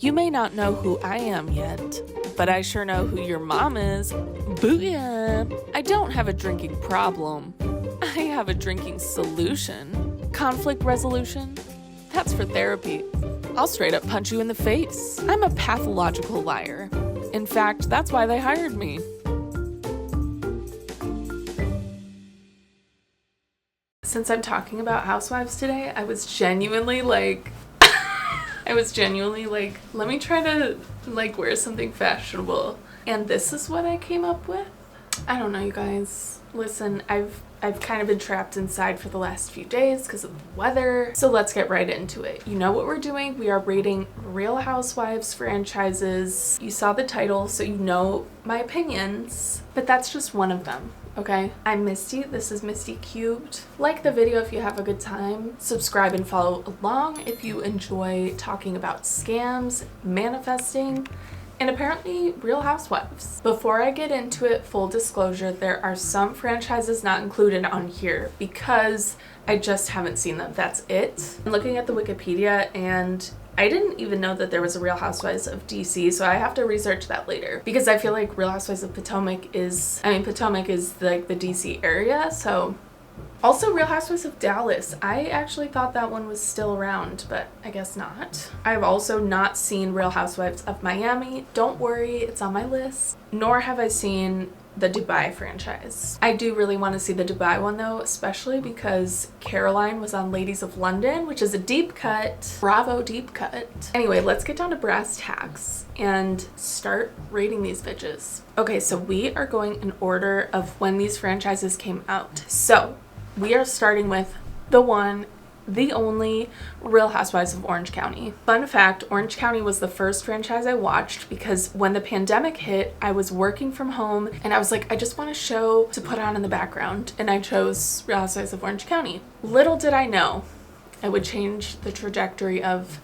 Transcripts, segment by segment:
You may not know who I am yet, but I sure know who your mom is. Booyah! I don't have a drinking problem. I have a drinking solution. Conflict resolution? That's for therapy. I'll straight up punch you in the face. I'm a pathological liar. In fact, that's why they hired me. Since I'm talking about housewives today, I was genuinely like, let me try to wear something fashionable. And this is what I came up with. I don't know, you guys. Listen, I've kind of been trapped inside for the last few days because of the weather. So let's get right into it. You know what we're doing. We are rating Real Housewives franchises. You saw the title, so you know my opinions, but that's just one of them. Okay, I'm Misty. This is Misty Cubed. Like the video if you have a good time. Subscribe and follow along if you enjoy talking about scams, manifesting, and apparently Real Housewives. Before I get into it, full disclosure, there are some franchises not included on here because I just haven't seen them. That's it. I'm looking at the Wikipedia and I didn't even know that there was a Real Housewives of DC, so I have to research that later because I feel like Real Housewives of Potomac is, Potomac is like the DC area, so. Also Real Housewives of Dallas. I actually thought that one was still around, but I guess not. I've also not seen Real Housewives of Miami. Don't worry, it's on my list. Nor have I seen the Dubai franchise. I do really want to see the Dubai one though, especially because Caroline was on Ladies of London, which is a deep cut. Bravo deep cut. Anyway, let's get down to brass tacks and start rating these bitches. Okay, so we are going in order of when these franchises came out. So we are starting with the one, the only Real Housewives of Orange County. Fun fact, Orange County was the first franchise I watched because when the pandemic hit, I was working from home and I was like, I just want a show to put on in the background, and I chose Real Housewives of Orange County. Little did I know it would change the trajectory of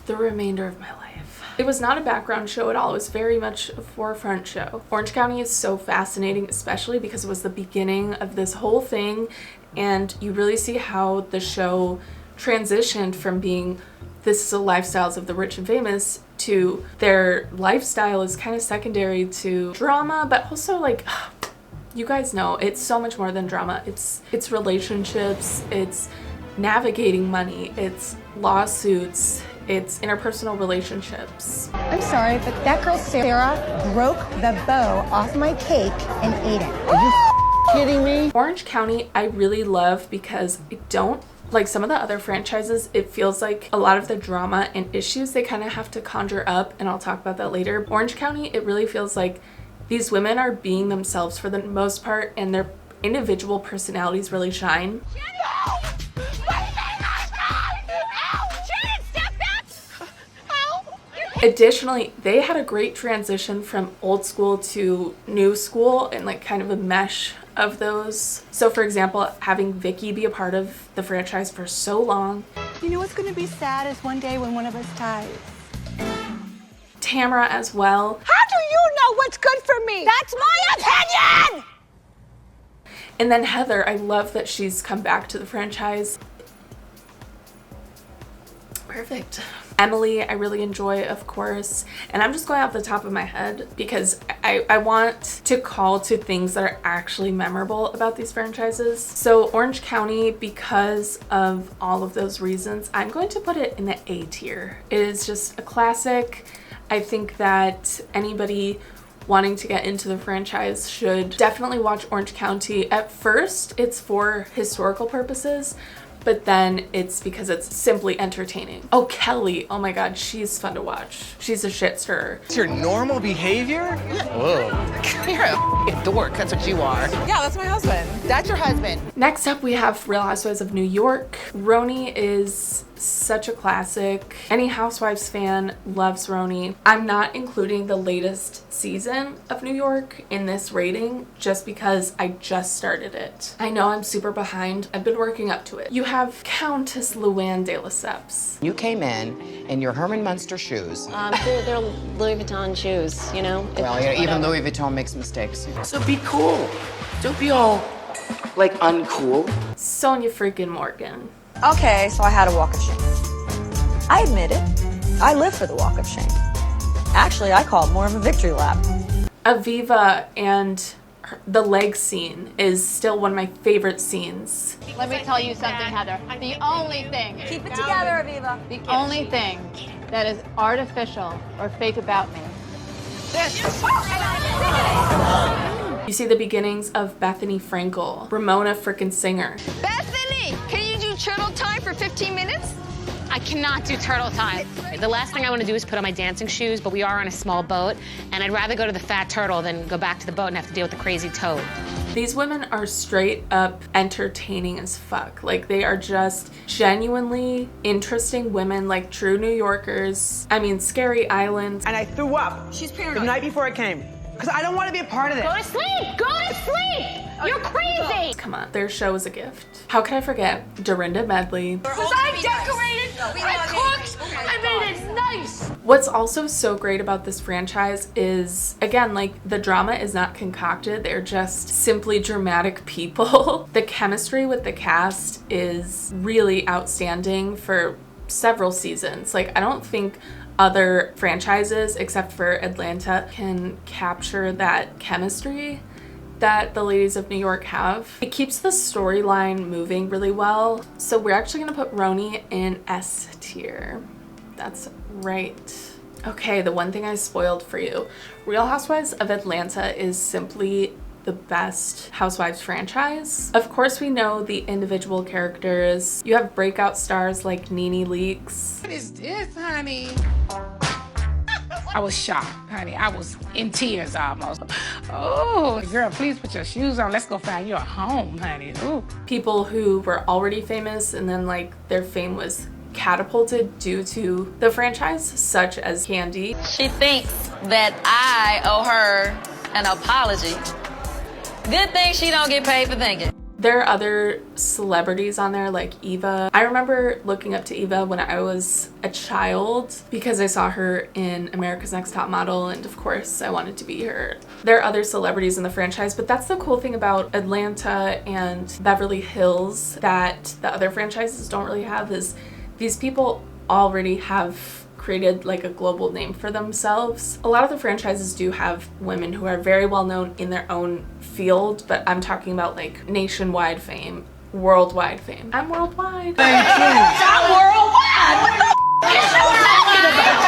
the remainder of my life. It was not a background show at all. It was very much a forefront show. Orange County is so fascinating, especially because it was the beginning of this whole thing, and you really see how the show transitioned from being this is the lifestyles of the rich and famous to their lifestyle is kind of secondary to drama, but also like, you guys know, it's so much more than drama. It's relationships, it's navigating money, it's lawsuits, it's interpersonal relationships. I'm sorry, but that girl Sarah broke the bow off my cake and ate it. Are you kidding me? Orange County I really love because I don't like some of the other franchises. It feels like a lot of the drama and issues they kind of have to conjure up, and I'll talk about that later. Orange County, it really feels like these women are being themselves for the most part, and their individual personalities really shine. Additionally, they had a great transition from old school to new school and like kind of a mesh of those. So for example, having Vicky be a part of the franchise for so long. You know what's going to be sad is one day when one of us dies. Tamara as well. How do you know what's good for me? That's my opinion! And then Heather, I love that she's come back to the franchise. Perfect. Emily, I really enjoy, of course, and I'm just going off the top of my head because I want to call to things that are actually memorable about these franchises. So Orange County, because of all of those reasons, I'm going to put it in the A tier. It is just a classic. I think that anybody wanting to get into the franchise should definitely watch Orange County. At first, it's for historical purposes, but then it's because it's simply entertaining. Oh, Kelly. Oh my God, she's fun to watch. She's a shit stirrer. It's your normal behavior? Whoa. You're a dork, that's what you are. Yeah, that's my husband. That's your husband. Next up, we have Real Housewives of New York. RHOA is such a classic. Any Housewives fan loves RHOA. I'm not including the latest season of New York in this rating just because I just started it. I know I'm super behind. I've been working up to it. You have Countess Luann de Lesseps. You came in your Herman Munster shoes. They're Louis Vuitton shoes, you know? Well, you know, even Louis Vuitton makes mistakes. So be cool. Don't be all, like, uncool. Sonia freaking Morgan. Okay, so I had a walk of shame. I admit it. I live for the walk of shame. Actually, I call it more of a victory lap. Aviva and the leg scene is still one of my favorite scenes. Let me tell you something, Heather. The only thing, Keep it together, Aviva. the only thing that is artificial or fake about me. You see the beginnings of Bethany Frankel, Ramona frickin' Singer. Bethany, can you do turtle time for 15 minutes? I cannot do turtle time. The last thing I want to do is put on my dancing shoes, but we are on a small boat, and I'd rather go to the fat turtle than go back to the boat and have to deal with the crazy toad. These women are straight up entertaining as fuck. Like, they are just genuinely interesting women, like true New Yorkers. I mean, Scary Island. And I threw up. She's paranoid. The night before I came. Because I don't want to be a part of this. Go to sleep! Go to sleep! You're crazy! Come on, their show is a gift. How can I forget Dorinda Medley? I decorated, I cooked, I made it nice. What's also so great about this franchise is, again, like, the drama is not concocted. They're just simply dramatic people. The chemistry with the cast is really outstanding for several seasons. Like, I don't think other franchises, except for Atlanta, can capture that chemistry that the ladies of New York have. It keeps the storyline moving really well. So we're actually gonna put RHONY in S tier. That's right. Okay, the one thing I spoiled for you. Real Housewives of Atlanta is simply the best Housewives franchise. Of course, we know the individual characters. You have breakout stars like Nene Leakes. What is this, honey? I was shocked, honey. I was in tears almost. Oh, girl, please put your shoes on. Let's go find you a home, honey. Ooh. People who were already famous and then like their fame was catapulted due to the franchise, such as Candy. She thinks that I owe her an apology. Good thing she don't get paid for thinking. There are other celebrities on there like Eva. I remember looking up to Eva when I was a child because I saw her in America's Next Top Model, and of course I wanted to be her. There are other celebrities in the franchise, but that's the cool thing about Atlanta and Beverly Hills that the other franchises don't really have, is these people already have created like a global name for themselves. A lot of the franchises do have women who are very well known in their own field, but I'm talking about like nationwide fame, worldwide fame. I'm worldwide. I'm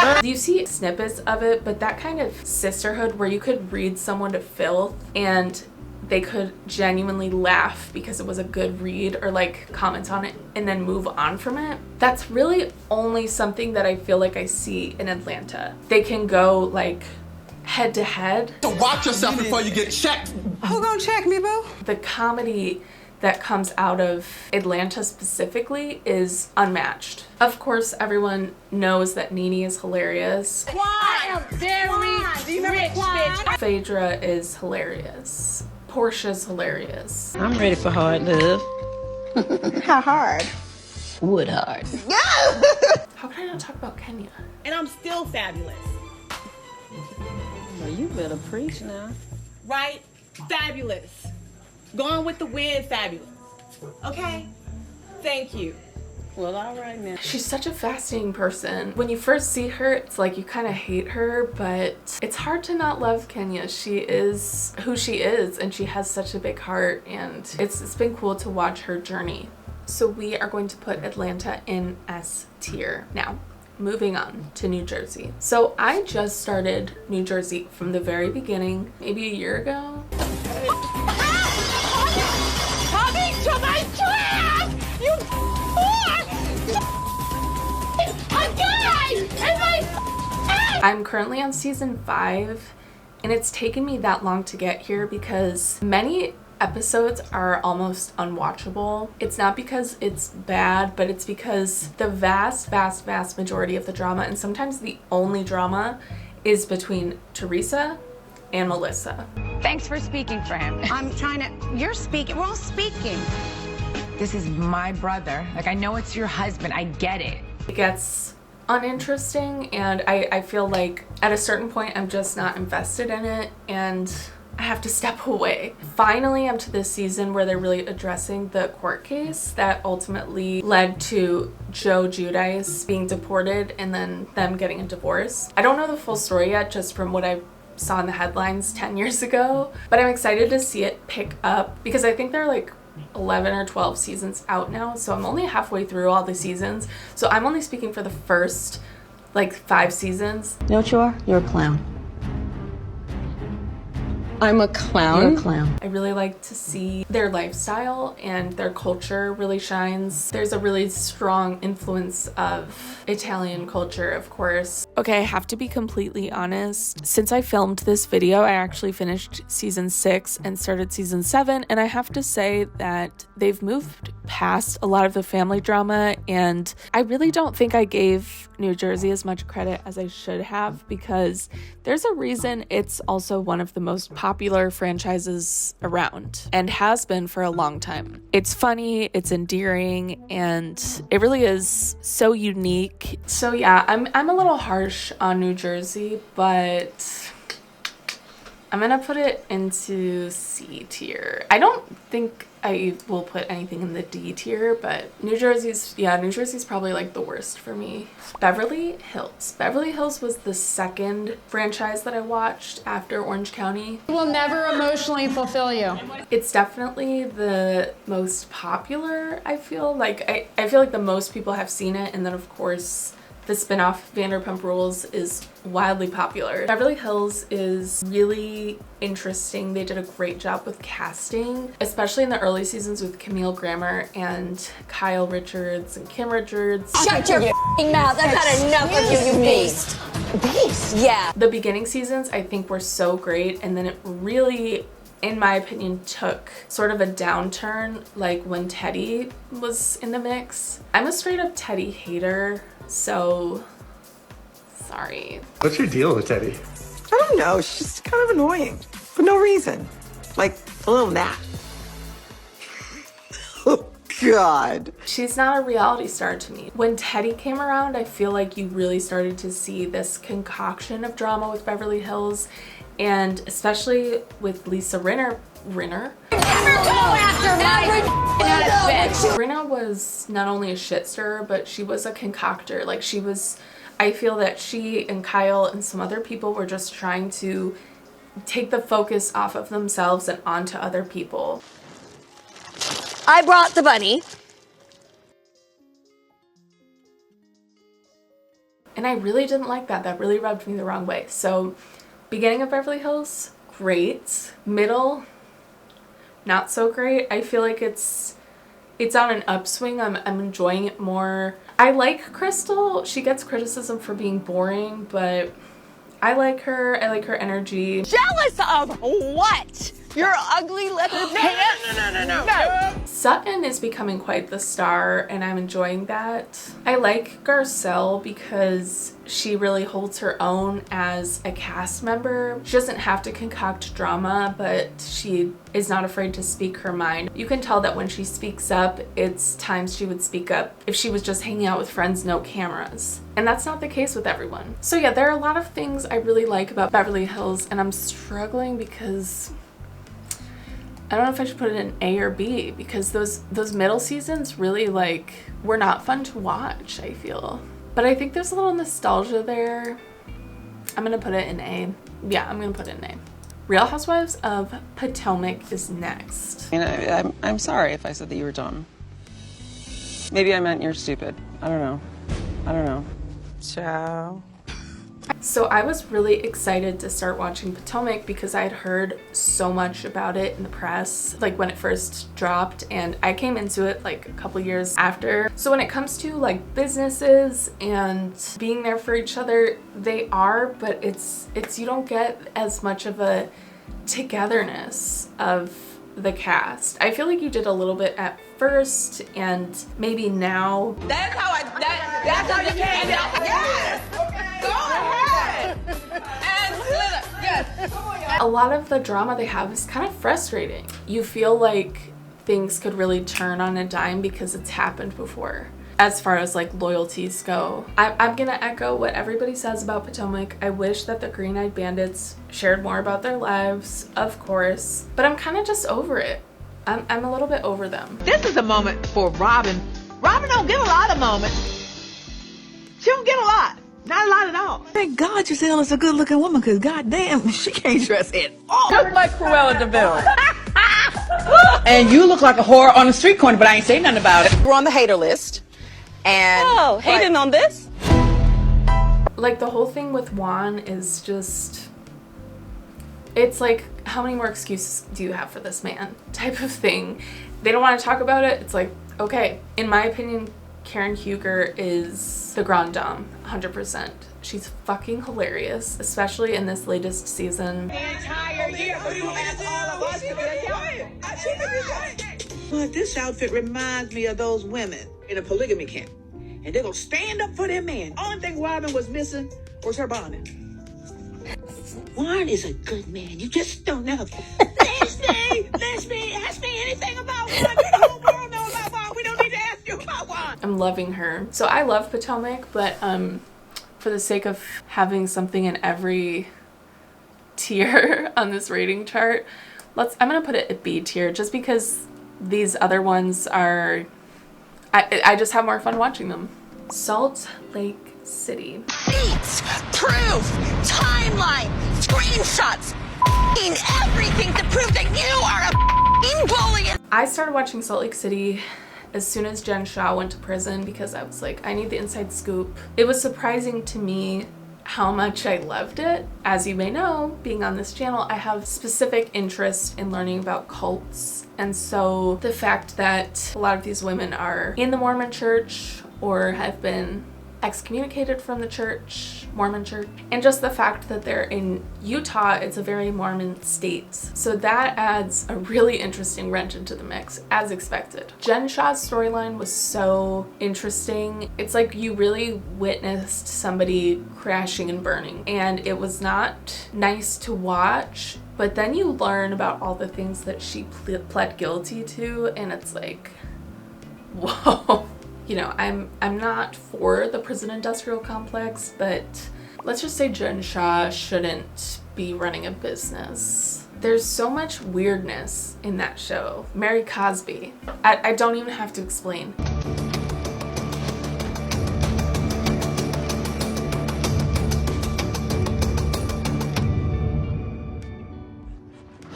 worldwide. You see snippets of it, but that kind of sisterhood where you could read someone to filth and they could genuinely laugh because it was a good read or like comment on it and then move on from it. That's really only something that I feel like I see in Atlanta. They can go like head to head. So watch yourself before you get checked. Who gonna check me, boo? The comedy that comes out of Atlanta specifically is unmatched. Of course, everyone knows that Nene is hilarious. I am very rich, bitch. Phaedra is hilarious. Portia's hilarious. I'm ready for hard love. How hard? Wood hard. How can I not talk about Kenya? And I'm still fabulous. Well, you better preach now. Right? Fabulous. Gone with the wind, fabulous. Okay? Thank you. Well, all right now. She's such a fascinating person. When you first see her, it's like you kind of hate her, but it's hard to not love Kenya. She is who she is, and she has such a big heart, and it's been cool to watch her journey. So we are going to put Atlanta in S tier. Now, moving on to New Jersey. So I just started New Jersey from the very beginning, maybe a year ago. Coming to my trap! You I'm currently on season 5, and it's taken me that long to get here because many episodes are almost unwatchable. It's not because it's bad, but it's because the vast majority of the drama, and sometimes the only drama, is between Teresa and Melissa. Thanks for speaking for him. I'm trying to, you're speaking, we're all speaking. This is my brother. Like, I know it's your husband, I get it. It gets uninteresting, and I feel like at a certain point I'm just not invested in it, and I have to step away. Finally, I'm to this season where they're really addressing the court case that ultimately led to Joe Giudice being deported and then them getting a divorce. I don't know the full story yet, just from what I saw in the headlines 10 years ago, but I'm excited to see it pick up because I think they're like 11 or 12 seasons out now, so I'm only halfway through all the seasons, so I'm only speaking for the first like 5 seasons. You know what you are? You're a clown. I'm a clown? You're a clown. I really like to see their lifestyle and their culture really shines. There's a really strong influence of Italian culture, of course. Okay, I have to be completely honest. Since I filmed this video, I actually finished season 6 and started season 7, and I have to say that they've moved past a lot of the family drama, and I really don't think I gave New Jersey as much credit as I should have, because there's a reason it's also one of the most popular franchises around and has been for a long time. It's funny, it's endearing, and it really is so unique. So yeah, I'm a little harsh on New Jersey, but I'm gonna put it into C tier. I don't think I will put anything in the D tier, but New Jersey's probably like the worst for me. Beverly Hills. Beverly Hills was the second franchise that I watched after Orange County. It will never emotionally fulfill you. It's definitely the most popular, I feel. Like, I feel like the most people have seen it, and then of course the spin-off Vanderpump Rules is wildly popular. Beverly Hills is really interesting. They did a great job with casting, especially in the early seasons with Camille Grammer and Kyle Richards and Kim Richards. Shut your f***ing mouth. I've had enough of you, you beast. Beast? Yeah. The beginning seasons I think were so great, and then it really, in my opinion, took sort of a downturn, like when Teddy was in the mix. I'm a straight up Teddy hater, so sorry. What's your deal with Teddy? I don't know. She's kind of annoying for no reason. Like a little gnat. Oh, God. She's not a reality star to me. When Teddy came around, I feel like you really started to see this concoction of drama with Beverly Hills, and especially with Lisa Rinna. Rinna was not only a shit stirrer, but she was a concoctor. Like, I feel that she and Kyle and some other people were just trying to take the focus off of themselves and onto other people. I brought the bunny. And I really didn't like that. That really rubbed me the wrong way. So, beginning of Beverly Hills, great. Middle, not so great. I feel like it's on an upswing. I'm enjoying it more. I like Crystal. She gets criticism for being boring, but I like her. I like her energy. Jealous of what? Your ugly little No. Sutton is becoming quite the star, and I'm enjoying that. I like Garcelle because she really holds her own as a cast member. She doesn't have to concoct drama, but she is not afraid to speak her mind. You can tell that when she speaks up, it's times she would speak up if she was just hanging out with friends, no cameras. And that's not the case with everyone. So yeah, there are a lot of things I really like about Beverly Hills, and I'm struggling because I don't know if I should put it in A or B, because those middle seasons really were not fun to watch, I feel. But I think there's a little nostalgia there. I'm gonna put it in A. Yeah, I'm gonna put it in A. Real Housewives of Potomac is next. I'm sorry if I said that you were dumb. Maybe I meant you're stupid. I don't know. Ciao. So I was really excited to start watching Potomac because I had heard so much about it in the press, like when it first dropped, and I came into it like a couple years after. So when it comes to like businesses and being there for each other, they are, but it's you don't get as much of a togetherness of the cast. I feel like you did a little bit at first, and maybe now. That's how you came down. Yes. Go ahead. And yes. A lot of the drama they have is kind of frustrating. You feel like things could really turn on a dime because it's happened before. as far as like loyalties go. I'm gonna echo what everybody says about Potomac. I wish that the Green Eyed Bandits shared more about their lives, of course, but I'm kind of just over it. I'm a little bit over them. This is a moment for Robin. Robin don't get a lot of moments. She don't get a lot. Not a lot at all. Thank God Giselle is a good-looking woman, because goddamn, she can't dress at all. Look like Cruella de Vil. And you look like a whore on the street corner, but I ain't saying nothing about it. We're on the hater list. And Oh, hating on this? Like, the whole thing with Juan is just, it's like, how many more excuses do you have for this man type of thing. They don't want to talk about it. It's like, okay, in my opinion, Karen Huger is the grand dame, 100%. She's fucking hilarious, especially in this latest season. The entire year, but you asked all of us to be But this outfit reminds me of those women in a polygamy camp. And they're gonna stand up for their man. Only thing Robin was missing was her bonnet. Juan is a good man. You just don't know. Leslie, ask me anything about Juan. The whole world knows about Juan. We don't need to ask you about Juan. I'm loving her. So I love Potomac, but for the sake of having something in every tier on this rating chart, I'm gonna put it at B tier, just because these other ones are, I just have more fun watching them. Salt Lake City. Receipts, proof, timeline, screenshots, everything to prove that you are a bully. I started watching Salt Lake City as soon as Jen Shah went to prison, because I was like, I need the inside scoop. It was surprising to me how much I loved it. As you may know, being on this channel, I have specific interest in learning about cults. And so the fact that a lot of these women are in the Mormon church or have been excommunicated from the church, Mormon church, and just the fact that they're in Utah, it's a very Mormon state. So that adds a really interesting wrench into the mix, as expected. Jen Shah's storyline was so interesting. It's like you really witnessed somebody crashing and burning, and it was not nice to watch, but then you learn about all the things that she pled guilty to, and it's like, whoa. You know, I'm not for the prison industrial complex, but let's just say Jen Shah shouldn't be running a business. There's so much weirdness in that show. Mary Cosby. I don't even have to explain.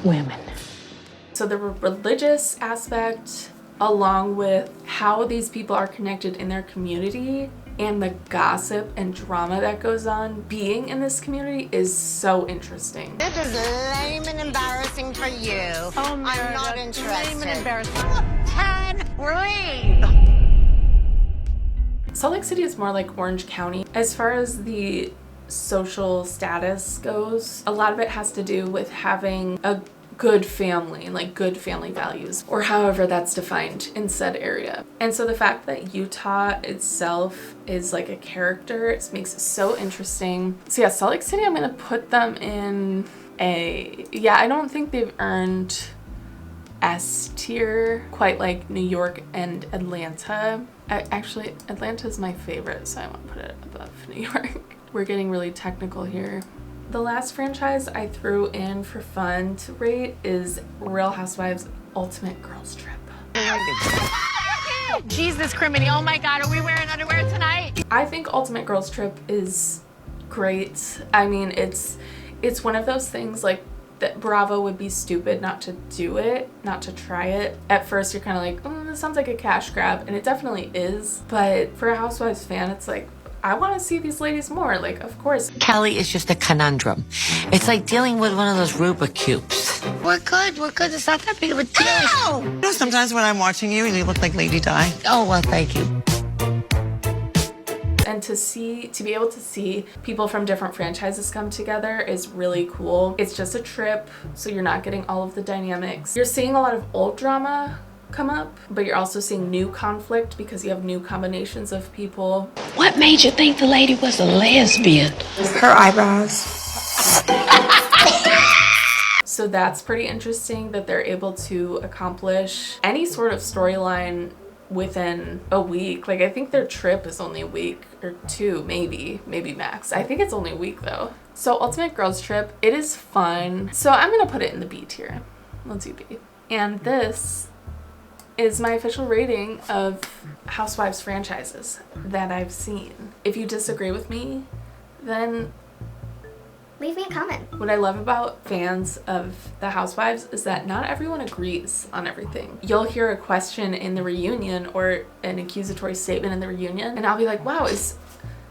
Women. So the religious aspect, along with how these people are connected in their community and the gossip and drama that goes on being in this community, is so interesting. This is lame and embarrassing for you. Oh, Meredith, I'm not interested. lame and embarrassing. Breathe. Salt Lake City is more like Orange County. As far as the social status goes, a lot of it has to do with having a good family and like good family values, or however that's defined in said area. And so the fact that Utah itself is like a character, it makes it so interesting. So yeah, Salt Lake City, I'm gonna put them in A. Yeah, I don't think they've earned S tier quite like New York and Atlanta. Actually, Atlanta's my favorite, so I want to put it above New York. We're getting really technical here. The last franchise I threw in for fun to rate is Real Housewives Ultimate Girls Trip. Jesus, Criminy. Oh my God, are we wearing underwear tonight? I think Ultimate Girls Trip is great. I mean, it's one of those things like that Bravo would be stupid not to do it, not to try it. At first you're kind of like, this sounds like a cash grab, and it definitely is. But for a Housewives fan, it's like, I want to see these ladies more. Like, of course. Kelly is just a conundrum. It's like dealing with one of those Rubik's Cubes. We're good. It's not that big of a deal. You know, sometimes when I'm watching you, you look like Lady Di. Oh, well, thank you. And to be able to see people from different franchises come together is really cool. It's just a trip, so you're not getting all of the dynamics. You're seeing a lot of old drama come up, but you're also seeing new conflict because you have new combinations of people. What made you think the lady was a lesbian? Her eyebrows. So that's pretty interesting that they're able to accomplish any sort of storyline within a week. Like, I think their trip is only a week or two, maybe max. I think it's only a week though. So Ultimate Girls Trip, it is fun. So I'm gonna put it in the B tier. Let's do B. And this is my official rating of Housewives franchises that I've seen. If you disagree with me, then leave me a comment. What I love about fans of the Housewives is that not everyone agrees on everything. You'll hear a question in the reunion or an accusatory statement in the reunion, and I'll be like, wow, is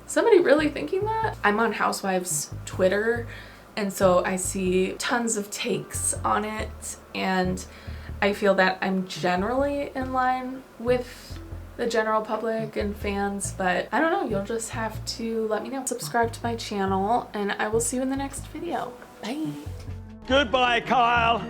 somebody really thinking that? I'm on Housewives Twitter, and so I see tons of takes on it, and I feel that I'm generally in line with the general public and fans, but I don't know, you'll just have to let me know. Subscribe to my channel, and I will see you in the next video. Bye. Goodbye, Kyle.